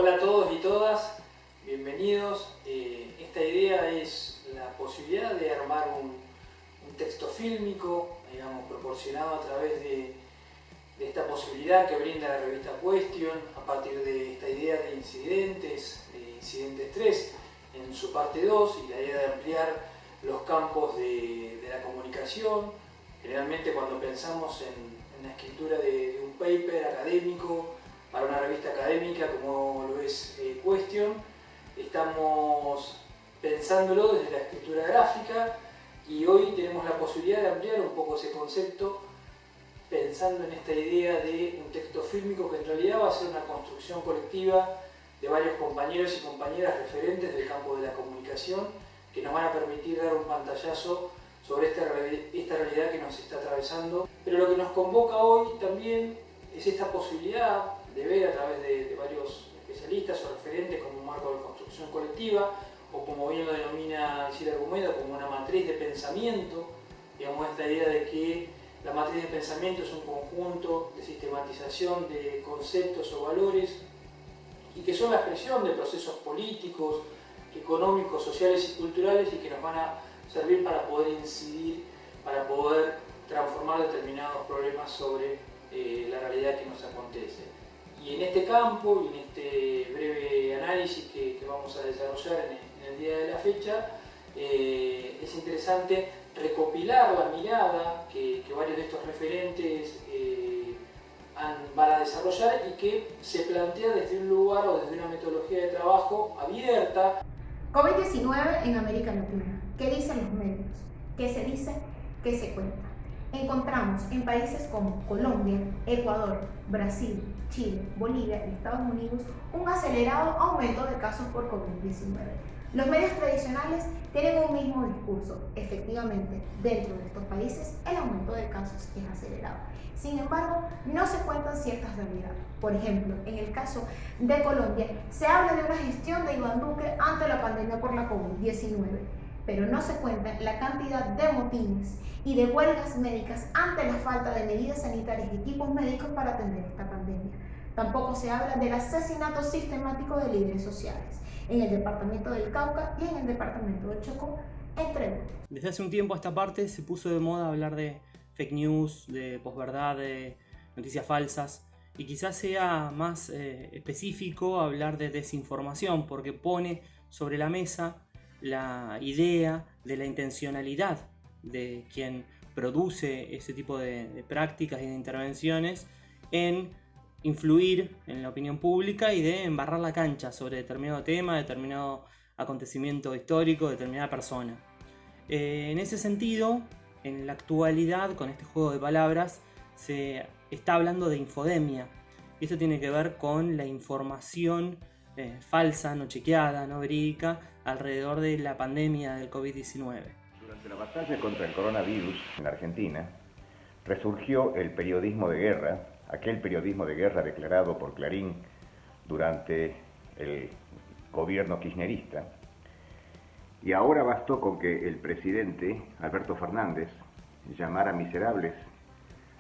Hola a todos y todas, bienvenidos. Esta idea es la posibilidad de armar un texto fílmico, digamos, proporcionado a través de esta posibilidad que brinda la revista Question, a partir de esta idea de Incidentes 3, en su parte 2, y la idea de ampliar los campos de la comunicación. Generalmente cuando pensamos en la escritura de un paper académico, para una revista académica como lo es Question, estamos pensándolo desde la escritura gráfica, y hoy tenemos la posibilidad de ampliar un poco ese concepto pensando en esta idea de un texto fílmico que en realidad va a ser una construcción colectiva de varios compañeros y compañeras referentes del campo de la comunicación, que nos van a permitir dar un pantallazo sobre esta realidad que nos está atravesando. Pero lo que nos convoca hoy también es esta posibilidad de ver a través de varios especialistas o referentes como un marco de construcción colectiva, o como bien lo denomina Isidro Argumedo, como una matriz de pensamiento. Digamos, esta idea de que la matriz de pensamiento es un conjunto de sistematización de conceptos o valores y que son la expresión de procesos políticos, económicos, sociales y culturales, y que nos van a servir para poder incidir, para poder transformar determinados problemas sobre la realidad que nos acontece. Y en este campo y en este breve análisis que vamos a desarrollar en el día de la fecha, es interesante recopilar la mirada que varios de estos referentes van a desarrollar, y que se plantea desde un lugar o desde una metodología de trabajo abierta. COVID-19 en América Latina. ¿Qué dicen los medios? ¿Qué se dice? ¿Qué se cuenta? Encontramos en países como Colombia, Ecuador, Brasil, Chile, Bolivia y Estados Unidos un acelerado aumento de casos por COVID-19. Los medios tradicionales tienen un mismo discurso. Efectivamente, dentro de estos países el aumento de casos es acelerado. Sin embargo, no se cuentan ciertas realidades. Por ejemplo, en el caso de Colombia, se habla de una gestión de Iván Duque ante la pandemia por la COVID-19, pero no se cuenta la cantidad de motines y de huelgas médicas ante la falta de medidas sanitarias y equipos médicos para atender esta pandemia. Tampoco se habla del asesinato sistemático de líderes sociales en el departamento del Cauca y en el departamento de Chocó, entre otros. Desde hace un tiempo a esta parte se puso de moda hablar de fake news, de posverdad, de noticias falsas, y quizás sea más específico hablar de desinformación, porque pone sobre la mesa la idea de la intencionalidad de quien produce ese tipo de prácticas y de intervenciones en influir en la opinión pública y de embarrar la cancha sobre determinado tema, determinado acontecimiento histórico, determinada persona. En ese sentido, en la actualidad, con este juego de palabras, se está hablando de infodemia. Y esto tiene que ver con la información falsa, no chequeada, no verídica, alrededor de la pandemia del COVID-19. Durante la batalla contra el coronavirus en Argentina, resurgió el periodismo de guerra, aquel periodismo de guerra declarado por Clarín durante el gobierno kirchnerista. Y ahora bastó con que el presidente Alberto Fernández llamara miserables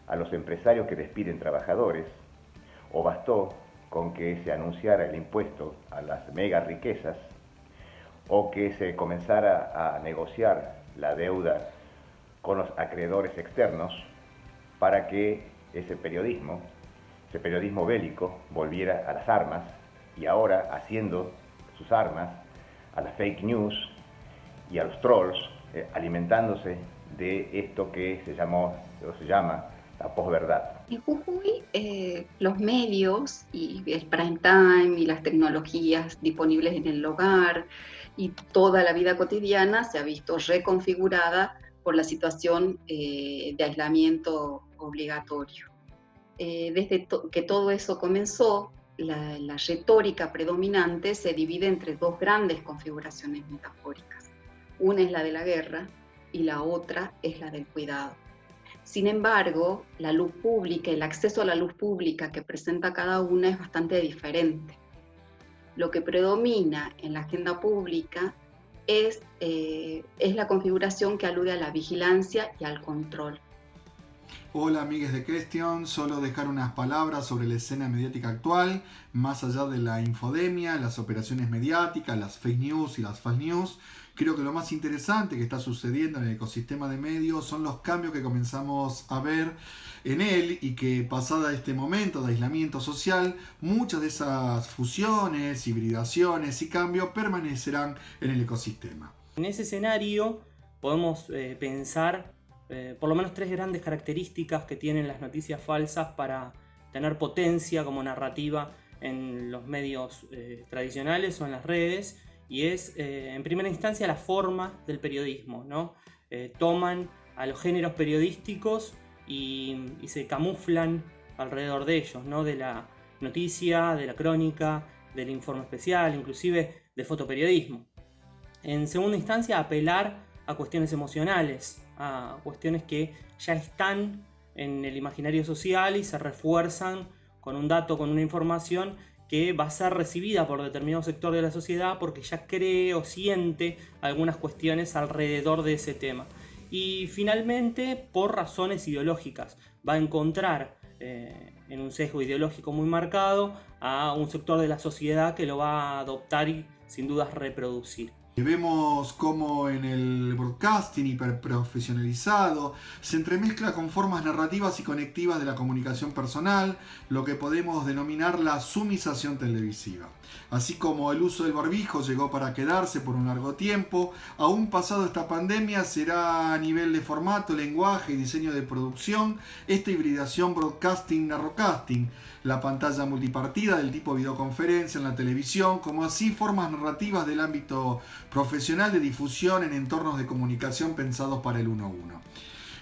a los empresarios que despiden trabajadores, o bastó con que se anunciara el impuesto a las mega riquezas, o que se comenzara a negociar la deuda con los acreedores externos, para que ese periodismo bélico, volviera a las armas, y ahora haciendo sus armas a las fake news y a los trolls, alimentándose de esto que se llama la posverdad. En Jujuy, los medios y el prime time y las tecnologías disponibles en el hogar y toda la vida cotidiana se ha visto reconfigurada por la situación de aislamiento obligatorio. Desde que todo eso comenzó, la retórica predominante se divide entre dos grandes configuraciones metafóricas. Una es la de la guerra y la otra es la del cuidado. Sin embargo, la luz pública, el acceso a la luz pública que presenta cada una es bastante diferente. Lo que predomina en la agenda pública es la configuración que alude a la vigilancia y al control. Hola amigues de Question, solo dejar unas palabras sobre la escena mediática actual, más allá de la infodemia, las operaciones mediáticas, las fake news y las false news. Creo que lo más interesante que está sucediendo en el ecosistema de medios son los cambios que comenzamos a ver en él y que pasada este momento de aislamiento social, muchas de esas fusiones, hibridaciones y cambios permanecerán en el ecosistema. En ese escenario podemos pensar por lo menos 3 grandes características que tienen las noticias falsas para tener potencia como narrativa en los medios tradicionales o en las redes, y es en primera instancia la forma del periodismo, ¿no? Toman a los géneros periodísticos y se camuflan alrededor de ellos, ¿no? De la noticia, de la crónica, del informe especial, inclusive de fotoperiodismo. En segunda instancia, apelar a cuestiones emocionales, a cuestiones que ya están en el imaginario social y se refuerzan con un dato, con una información que va a ser recibida por determinado sector de la sociedad porque ya cree o siente algunas cuestiones alrededor de ese tema. Y finalmente, por razones ideológicas, va a encontrar en un sesgo ideológico muy marcado a un sector de la sociedad que lo va a adoptar y sin dudas reproducir. Vemos cómo en el broadcasting hiperprofesionalizado se entremezcla con formas narrativas y conectivas de la comunicación personal, lo que podemos denominar la sumisación televisiva. Así como el uso del barbijo llegó para quedarse por un largo tiempo, aún pasado esta pandemia será a nivel de formato, lenguaje y diseño de producción esta hibridación broadcasting-narrocasting, la pantalla multipartida del tipo videoconferencia en la televisión, como así formas narrativas del ámbito profesional de difusión en entornos de comunicación pensados para el 1-1.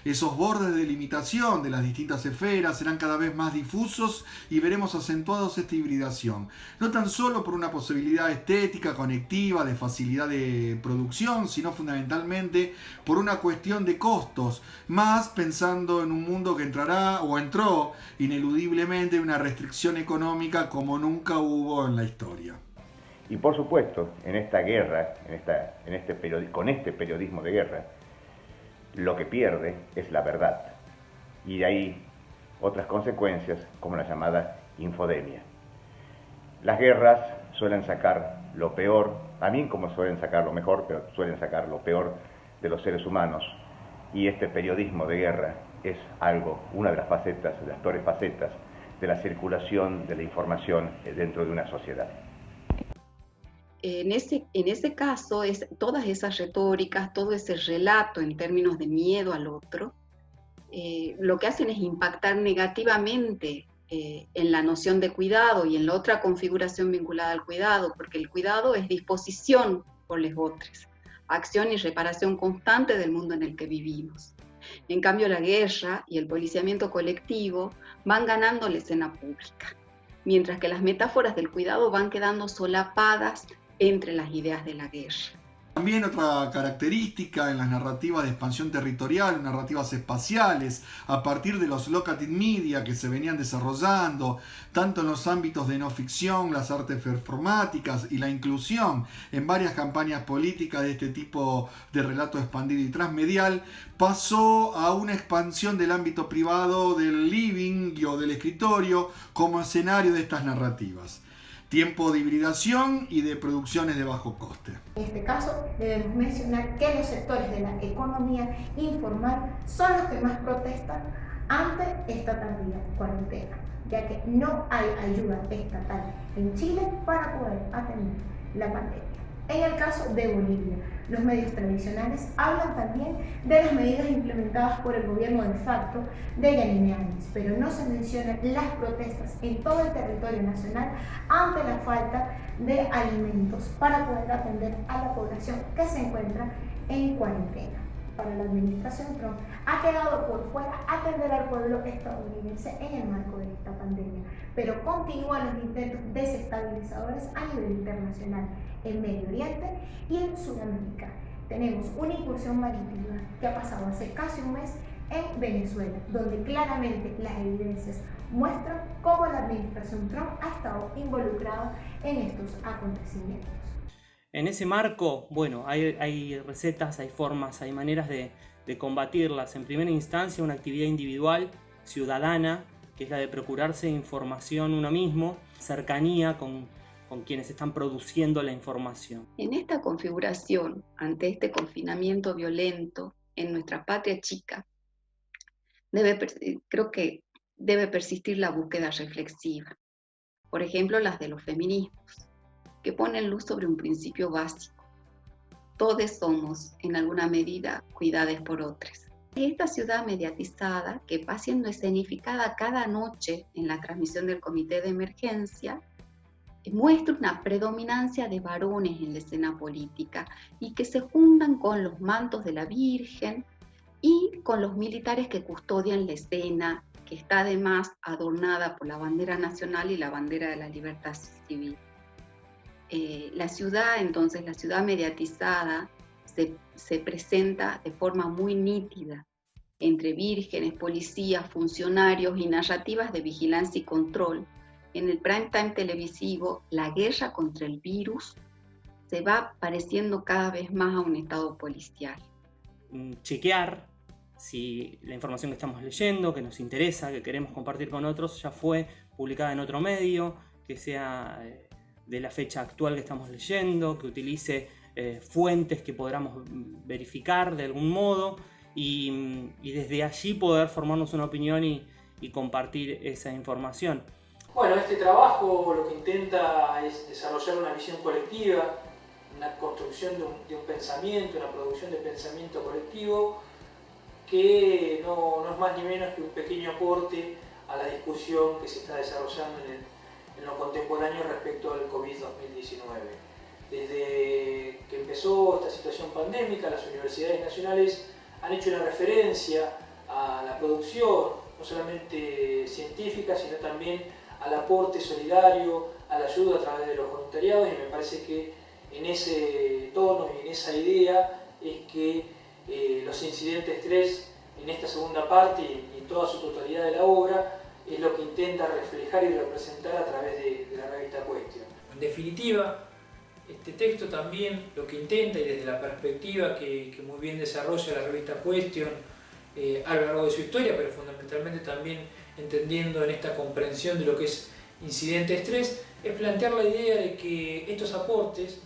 Esos bordes de delimitación de las distintas esferas serán cada vez más difusos y veremos acentuados esta hibridación, no tan solo por una posibilidad estética, conectiva, de facilidad de producción, sino fundamentalmente por una cuestión de costos, más pensando en un mundo que entrará o entró ineludiblemente en una restricción económica como nunca hubo en la historia. Y por supuesto, en esta guerra, con este periodismo de guerra, lo que pierde es la verdad. Y de ahí otras consecuencias como la llamada infodemia. Las guerras suelen sacar lo peor, también como suelen sacar lo mejor, pero suelen sacar lo peor de los seres humanos. Y este periodismo de guerra es una de las facetas, de las peores facetas de la circulación de la información dentro de una sociedad. En ese caso, todas esas retóricas, todo ese relato en términos de miedo al otro, lo que hacen es impactar negativamente en la noción de cuidado y en la otra configuración vinculada al cuidado, porque el cuidado es disposición por los otros, acción y reparación constante del mundo en el que vivimos. En cambio, la guerra y el policiamiento colectivo van ganando la escena pública, mientras que las metáforas del cuidado van quedando solapadas entre las ideas de la guerra. También otra característica en las narrativas de expansión territorial, narrativas espaciales, a partir de los locative media que se venían desarrollando, tanto en los ámbitos de no ficción, las artes performáticas y la inclusión en varias campañas políticas de este tipo de relato expandido y transmedial, pasó a una expansión del ámbito privado, del living o del escritorio como escenario de estas narrativas. Tiempo de hibridación y de producciones de bajo coste. En este caso, debemos mencionar que los sectores de la economía informal son los que más protestan ante esta tardía cuarentena, ya que no hay ayuda estatal en Chile para poder atender la pandemia. En el caso de Bolivia, los medios tradicionales hablan también de las medidas implementadas por el gobierno de facto de Yanine Áñez, pero no se mencionan las protestas en todo el territorio nacional ante la falta de alimentos para poder atender a la población que se encuentra en cuarentena. Para la administración Trump ha quedado por fuera atender al pueblo estadounidense en el marco de esta pandemia, pero continúan los intentos desestabilizadores a nivel internacional en Medio Oriente y en Sudamérica. Tenemos una incursión marítima que ha pasado hace casi un mes en Venezuela, donde claramente las evidencias muestran cómo la administración Trump ha estado involucrada en estos acontecimientos. En ese marco, bueno, hay recetas, hay formas, hay maneras de combatirlas. En primera instancia, una actividad individual, ciudadana, que es la de procurarse información uno mismo, cercanía con quienes están produciendo la información. En esta configuración, ante este confinamiento violento en nuestra patria chica, creo que debe persistir la búsqueda reflexiva. Por ejemplo, las de los feminismos, que ponen luz sobre un principio básico. Todos somos, en alguna medida, cuidados por otros. Esta ciudad mediatizada, que va siendo escenificada cada noche en la transmisión del comité de emergencia, muestra una predominancia de varones en la escena política y que se juntan con los mantos de la Virgen y con los militares que custodian la escena, que está además adornada por la bandera nacional y la bandera de la libertad civil. La ciudad, entonces, la ciudad mediatizada se presenta de forma muy nítida entre vírgenes, policías, funcionarios y narrativas de vigilancia y control. En el prime time televisivo, la guerra contra el virus se va pareciendo cada vez más a un estado policial. Chequear si la información que estamos leyendo, que nos interesa, que queremos compartir con otros, ya fue publicada en otro medio, que sea de la fecha actual que estamos leyendo, que utilice fuentes que podamos verificar de algún modo y desde allí poder formarnos una opinión y compartir esa información. Bueno, este trabajo lo que intenta es desarrollar una visión colectiva, una construcción de un pensamiento, una producción de pensamiento colectivo que no es más ni menos que un pequeño aporte a la discusión que se está desarrollando en lo contemporáneo respecto al COVID-2019. Desde que empezó esta situación pandémica, las universidades nacionales han hecho una referencia a la producción, no solamente científica, sino también al aporte solidario, a la ayuda a través de los voluntariados, y me parece que en ese tono y en esa idea es que los incidentes 3 en esta segunda parte y en toda su totalidad de la obra es lo que intenta reflejar y representar a través de la revista Cuestión. En definitiva, este texto también lo que intenta, y desde la perspectiva que muy bien desarrolla la revista Cuestión a lo largo de su historia, pero fundamentalmente también entendiendo en esta comprensión de lo que es Incidentes 3, es plantear la idea de que estos aportes,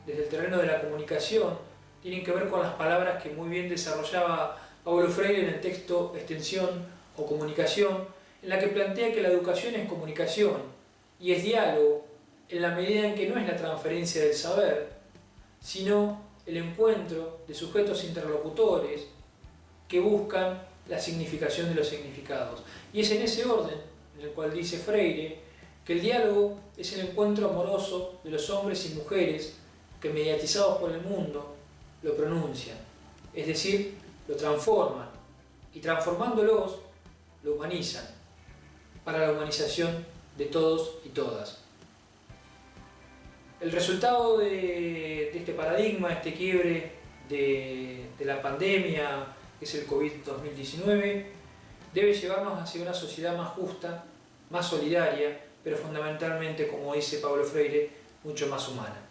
desde el terreno de la comunicación, tienen que ver con las palabras que muy bien desarrollaba Paulo Freire en el texto Extensión o Comunicación, en la que plantea que la educación es comunicación y es diálogo en la medida en que no es la transferencia del saber, sino el encuentro de sujetos interlocutores que buscan la significación de los significados. Y es en ese orden en el cual dice Freire que el diálogo es el encuentro amoroso de los hombres y mujeres que, mediatizados por el mundo, lo pronuncian, es decir, lo transforman, y transformándolos, lo humanizan, para la humanización de todos y todas. El resultado de este paradigma, este quiebre de la pandemia, que es el COVID-2019, debe llevarnos hacia una sociedad más justa, más solidaria, pero fundamentalmente, como dice Paulo Freire, mucho más humana.